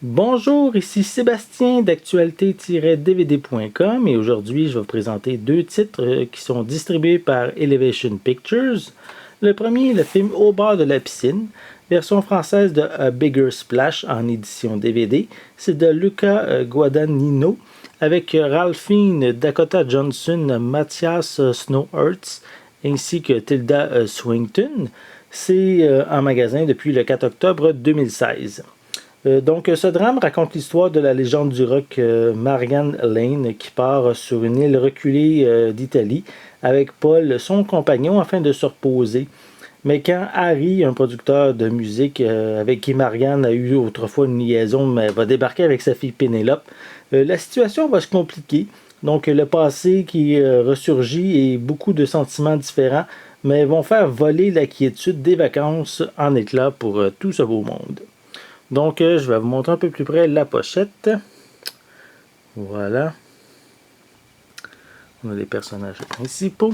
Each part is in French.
Bonjour, ici Sébastien d'actualité-dvd.com et aujourd'hui je vais vous présenter deux titres qui sont distribués par Elevation Pictures. Le premier est le film Au bord de la piscine, version française de A Bigger Splash en édition DVD. C'est de Luca Guadagnino avec Ralph Fiennes, Dakota Johnson, Matthias Snow-Hertz ainsi que Tilda Swinton. C'est en magasin depuis le 4 octobre 2016. Donc, ce drame raconte l'histoire de la légende du rock Marianne Lane qui part sur une île reculée d'Italie avec Paul, son compagnon, afin de se reposer. Mais quand Harry, un producteur de musique avec qui Marianne a eu autrefois une liaison, mais va débarquer avec sa fille Pénélope, la situation va se compliquer. Donc, le passé qui ressurgit et beaucoup de sentiments différents, mais vont faire voler la quiétude des vacances en éclats pour tout ce beau monde. Donc, je vais vous montrer un peu plus près la pochette. Voilà. On a les personnages principaux.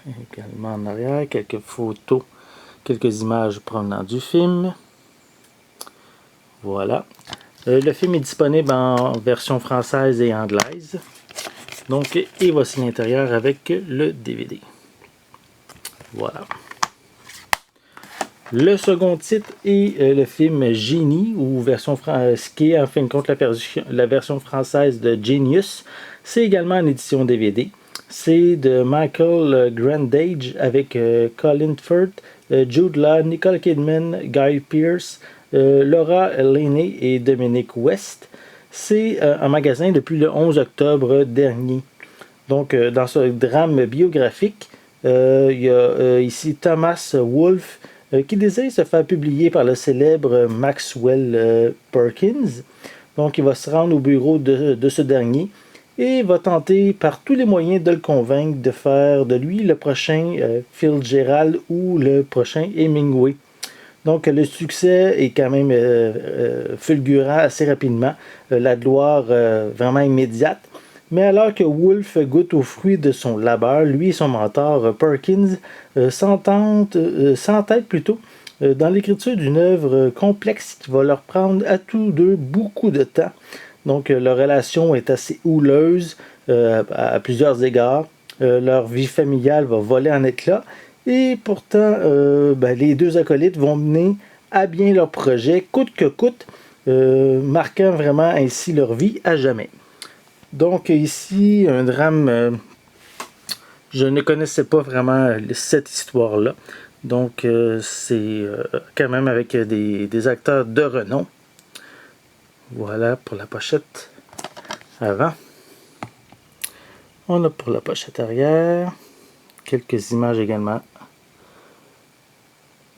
Également en arrière, quelques photos, quelques images provenant du film. Voilà. Le film est disponible en version française et anglaise. Donc, et voici l'intérieur avec le DVD. Voilà. Le second titre est le film Génie, ou ce qui est en fin de compte la version française de Genius. C'est également en édition DVD. C'est de Michael Grandage avec Colin Firth, Jude Law, Nicole Kidman, Guy Pearce, Laura Linney et Dominic West. C'est en magasin depuis le 11 octobre dernier. Donc, dans ce drame biographique, il y a ici Thomas Wolfe qui désire se faire publier par le célèbre Maxwell Perkins. Donc, il va se rendre au bureau de ce dernier et va tenter par tous les moyens de le convaincre de faire de lui le prochain Fitzgerald ou le prochain Hemingway. Donc, le succès est quand même fulgurant assez rapidement, la gloire vraiment immédiate. Mais alors que Wolfe goûte aux fruits de son labeur, lui et son mentor Perkins s'entêtent plutôt dans l'écriture d'une œuvre complexe qui va leur prendre à tous deux beaucoup de temps. Donc leur relation est assez houleuse à plusieurs égards. Leur vie familiale va voler en éclats. Et pourtant, les deux acolytes vont mener à bien leur projet, coûte que coûte, marquant vraiment ainsi leur vie à jamais. Donc ici, un drame, je ne connaissais pas vraiment cette histoire-là. Donc c'est quand même avec des acteurs de renom. Voilà pour la pochette avant. On a pour la pochette arrière quelques images également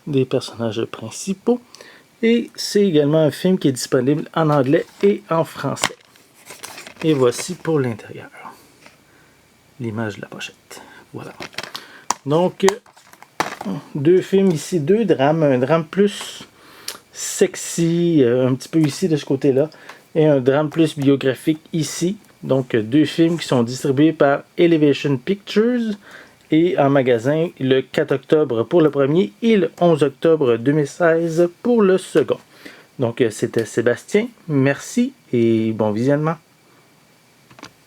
des personnages principaux. Et c'est également un film qui est disponible en anglais et en français. Et voici pour l'intérieur. L'image de la pochette. Voilà. Donc, deux films ici, deux drames. Un drame plus sexy, un petit peu ici de ce côté-là. Et un drame plus biographique ici. Donc, deux films qui sont distribués par Elevation Pictures. Et en magasin le 4 octobre pour le premier et le 11 octobre 2016 pour le second. Donc, c'était Sébastien. Merci et bon visionnement.